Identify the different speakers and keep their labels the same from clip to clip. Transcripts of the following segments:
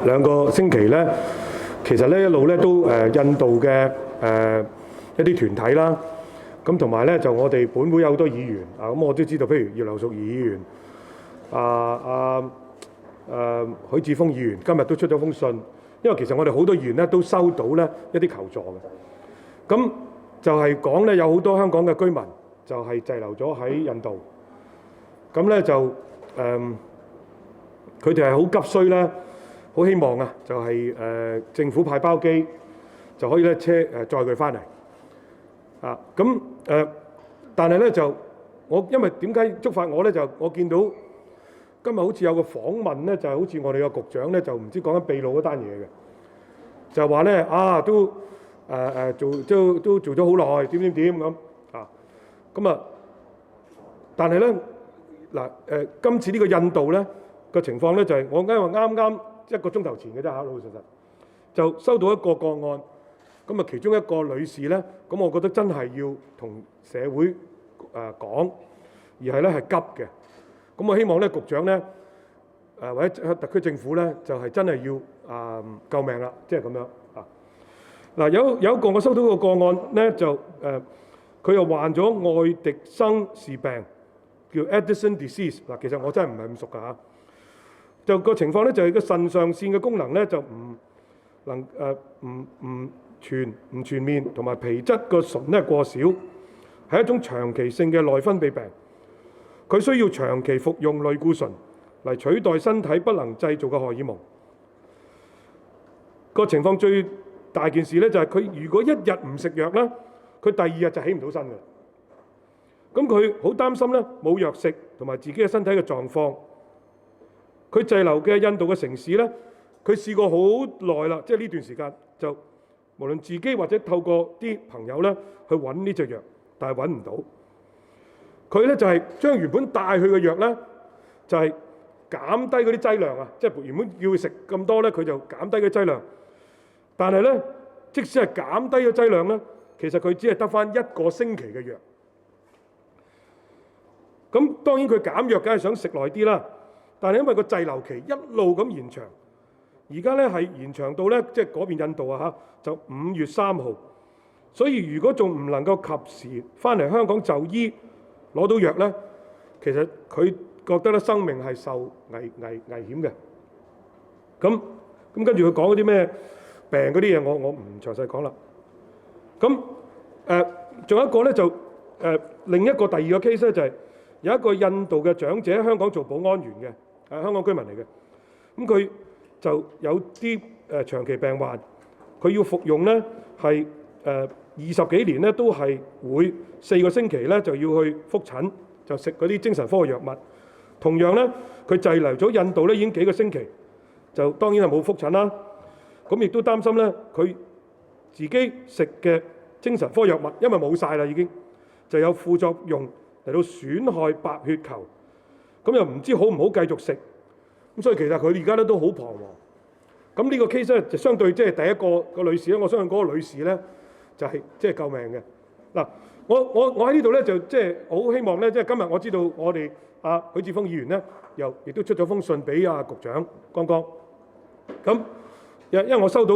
Speaker 1: 兩個星期咧，其實咧一路咧都印度嘅一啲團體啦，咁同埋咧就我哋本會有好多議員啊，咁我都知道，譬如葉劉淑儀議員、許智峯議員今日都出咗封信，因為其實我哋好多議員咧都收到咧一啲求助嘅，咁就係講咧有好多香港嘅居民就係滯留咗喺印度，咁咧就佢哋係好急需咧，好希望啊，就係政府派包機就可以咧載佢翻嚟啊！咁但係咧就我因為點解觸發我咧？就我見到今日好似有個訪問咧，就係好似我哋個局長咧，就唔知講緊秘魯嗰單嘢嘅，就話咧都都做咗好耐，點咁啊！咁啊，但係咧今次呢個印度咧個情況咧就係我因為啱一個鐘頭前嘅啫嚇，老老實實就收到一個個案，咁啊其中一個女士咧，咁我覺得真係要同社會講，而係咧係急嘅，咁我希望咧局長咧或者特區政府咧就係真係要救命啦，即係咁樣啊！嗱有一個我收到個個案咧就佢又患咗愛迪生氏病，叫 Addison disease 嗱，其實我真係唔係咁熟㗎嚇。就個情況咧，就係個腎上腺嘅功能咧，就唔全面，同埋皮質個醇咧過少，係一種長期性嘅內分泌病。佢需要長期服用類固醇嚟取代身體不能製造嘅荷爾蒙。個情況最大件事咧，就係佢如果一日唔食藥咧，佢第二日就起唔到身㗎。咁佢好擔心咧，冇藥食同埋自己嘅身體嘅狀況。佢滯留嘅印度嘅城市咧，佢試過好耐啦，即係呢段時間就無論自己或者透過啲朋友咧去揾呢隻藥，但係揾唔到。佢咧就係將原本帶去嘅藥咧，就係減低嗰啲劑量啊，即係原本要佢食咁多咧，佢就減低嘅劑量。但係咧，即使係減低咗劑量咧，其實佢只係得返一個星期嘅藥。咁當然佢減藥梗係想食耐啲啦。但係因為個滯留期一路咁延長，而家咧係延長到咧即係嗰邊印度啊嚇，就5月3號。所以如果仲唔能夠及時翻嚟香港就醫攞到藥咧，其實佢覺得咧生命係受危險嘅。咁跟住佢講嗰啲咩病嗰啲嘢，我唔詳細講啦。咁仲有一個咧就另一個第二個 case 咧就係有一個印度嘅長者喺香港做保安員嘅。香港居民嚟嘅，咁佢就有啲長期病患，佢要服用咧係20幾年咧都係會4個星期咧就要去覆診，就食嗰啲精神科嘅藥物。同樣咧，佢滯留咗印度咧已經幾個星期，就當然係冇覆診啦。咁亦都擔心咧，佢自己食嘅精神科藥物，因為冇晒啦已經，就有副作用嚟到損害白血球。咁又唔知好唔好繼續食，咁所以其實佢而家咧都好彷徨。咁呢個 case 咧就相對即係第一個女士咧，我相信嗰個女士咧就係即係救命嘅。嗱，我喺呢度咧就即係好希望咧，即係今日我知道我哋許智峯議員咧又亦都出咗封信俾局長剛剛。咁因為我收到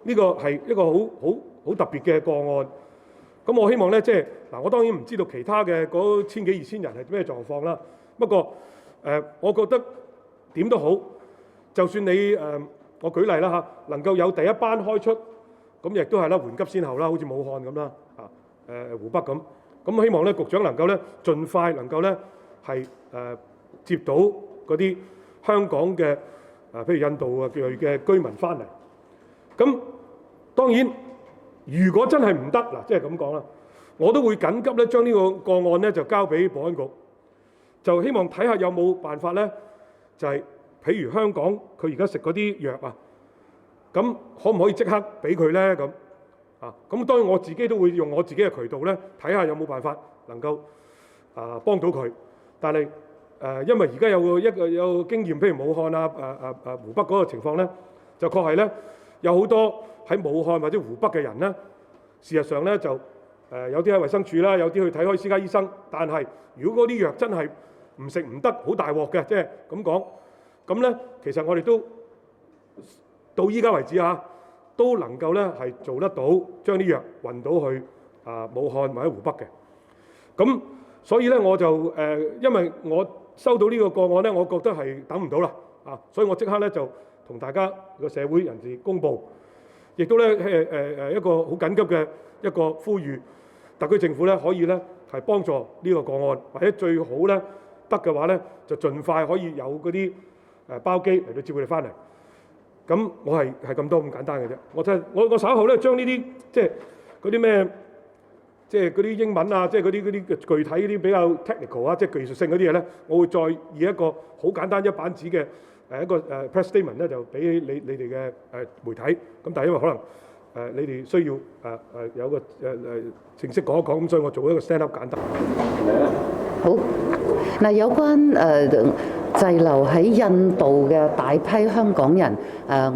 Speaker 1: 呢個係一個好特別嘅個案。咁我希望咧即係嗱，我當然唔知道其他嘅嗰千幾2000人係咩狀況啦。不過我覺得點都好，就算你我舉例啦嚇，能夠有第一班開出，咁亦都係啦，緩急先後啦，好似武漢咁啦，湖北咁，咁希望咧局長能夠咧盡快能夠咧係接到嗰啲香港嘅譬如印度嘅居民翻嚟。咁當然，如果真係唔得嗱，即係咁講啦，我都會緊急咧將呢個個案咧就交俾保安局。就希望睇下有冇辦法咧，就係譬如香港佢而家食嗰啲藥啊，咁可唔可以即刻俾佢咧？咁當然我自己都會用我自己嘅渠道咧，睇下有冇辦法能夠幫到佢。但係因為而家有經驗，譬如武漢湖北嗰個情況咧，就確係咧有好多喺武漢或者湖北嘅人咧，事實上咧就有啲喺衛生署啦，有啲去睇開私家醫生，但係如果嗰啲藥真係唔食唔得，好大鑊嘅，即係咁講。咁咧，其實我哋都到依家為止都能夠咧係做得到，將啲藥運到去武漢或者湖北嘅。咁所以咧我就因為我收到呢個個案咧，我覺得係等唔到啦所以我即刻咧就同大家個社會人士公佈，亦都咧一個好緊急嘅一個呼籲，特區政府咧可以咧係幫助呢個個案，或者最好咧得嘅話咧就盡快可以有嗰啲包機嚟到接佢哋翻嚟。咁我係咁多咁簡單嘅啫。我稍後咧將呢啲即係嗰啲咩，即係嗰啲英文即係嗰啲具體嗰啲比較 technical即係技術性嗰啲嘢咧，我會再以一個好簡單一版紙嘅一個press statement 咧，就俾你哋嘅媒體。咁但係因為可能你哋需要有個正式講一講，咁所以我做一個 stand up 簡單。
Speaker 2: 好，嗱，有關滯留喺印度嘅大批香港人，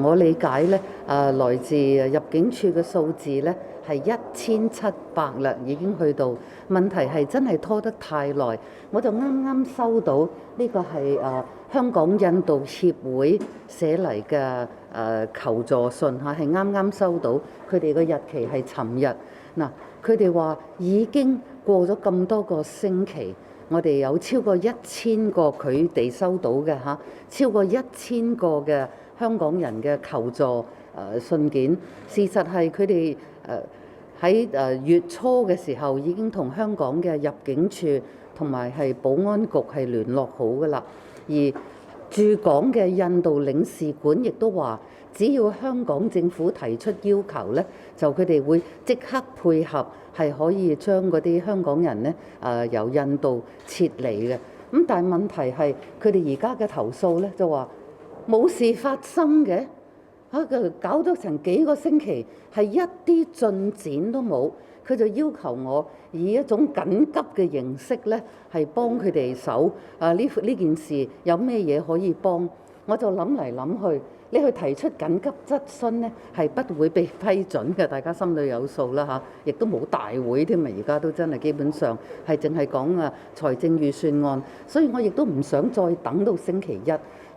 Speaker 2: 我理解咧，來自入境處嘅數字咧係1700啦，已經去到。問題係真係拖得太耐，我就啱啱收到呢個係香港印度協會寫嚟嘅求助信係啱啱收到，佢哋個日期係尋日。嗱，佢哋話已經過咗咁多個星期。我哋有超過1000個佢哋收到嘅超過1000個嘅香港人嘅求助信件。事實係佢哋喺月初嘅時候已經同香港嘅入境處同埋係保安局係聯絡好㗎啦。而駐港嘅印度領事館亦都話，只要香港政府提出要求咧，就佢哋會即刻配合，係可以將嗰啲香港人咧由印度撤離嘅。咁但係問題係佢哋而家嘅投訴咧就話冇事發生嘅，搞咗成幾個星期係一啲進展都冇。佢就要求我以一種緊急嘅形式咧係幫佢哋手。呢件事有咩嘢可以幫？我就諗嚟諗去，你去提出緊急質詢咧係不會被批准嘅，大家心裏有數啦亦都冇大會添啊！而家都真係基本上係淨係講財政預算案，所以我亦都唔想再等到星期一。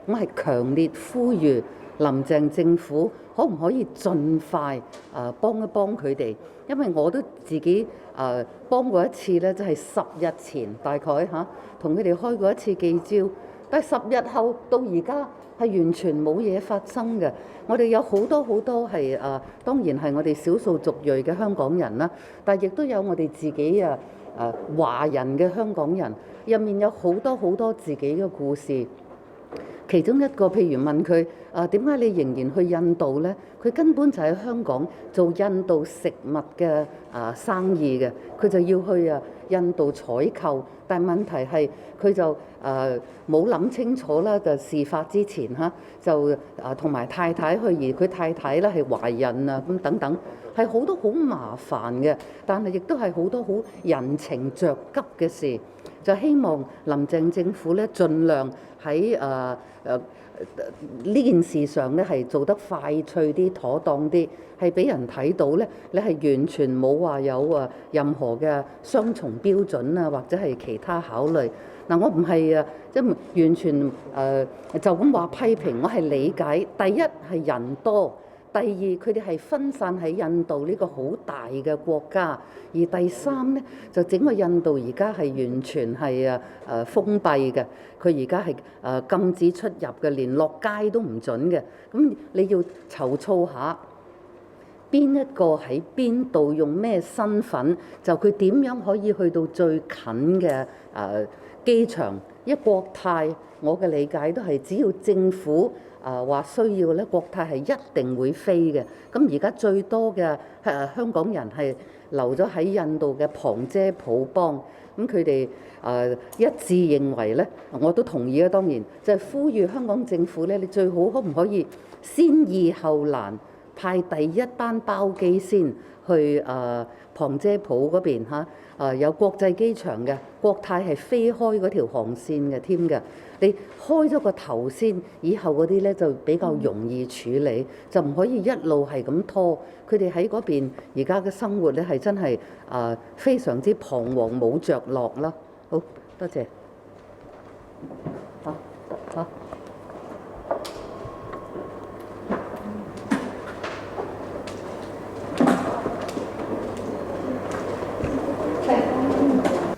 Speaker 2: 我係強烈呼籲林鄭政府可唔可以盡快幫一幫佢哋，因為我都自己幫過一次咧，就係10日前大概同佢哋開過一次記招，但係10日後到而家係完全冇嘢發生嘅。我哋有好多係當然係我哋少數族裔嘅香港人啦，但係亦都有我哋自己華人嘅香港人，入面有好多自己嘅故事。其中一個譬如問佢點解你仍然去印度呢？佢根本就喺香港做印度食物嘅生意嘅，佢就要去印度採購，但係問題係佢就冇諗清楚啦，就事發之前就同埋太太去，而佢太太咧係懷孕咁等等，係好多好麻煩嘅，但係亦都係好多好人情着急嘅事。就希望林鄭政府咧盡量喺呢件事上咧係做得快脆啲、妥當啲，係俾人睇到咧，你係完全冇話有任何嘅雙重標準或者係其他考慮。嗱，我唔係即係完全就咁話批評，我係理解。第一係人多。第二，佢哋係分散喺印度呢個好大嘅國家，而第三呢，就整個印度而家係完全係封閉嘅，佢而家係禁止出入嘅，連落街都唔準嘅。咁你要籌措下邊一個喺邊度，用咩身份，就佢點樣可以去到最近嘅機場？因為國泰我嘅理解都係只要政府話需要咧，國泰係一定會飛嘅。咁而家最多嘅香港人係留咗喺印度嘅旁遮普邦，咁佢哋一致認為咧，我都同意啊。當然就係呼籲香港政府咧，你最好可唔可以先易後難，派第一班包機先去旁遮普嗰邊有國際機場嘅，國泰係飛開嗰條航線嘅添嘅。你開咗個頭先，以後嗰啲咧就比較容易處理，就唔可以一路係咁拖。佢哋喺嗰邊而家嘅生活咧係真係非常之彷徨冇着落啦。好多謝。好。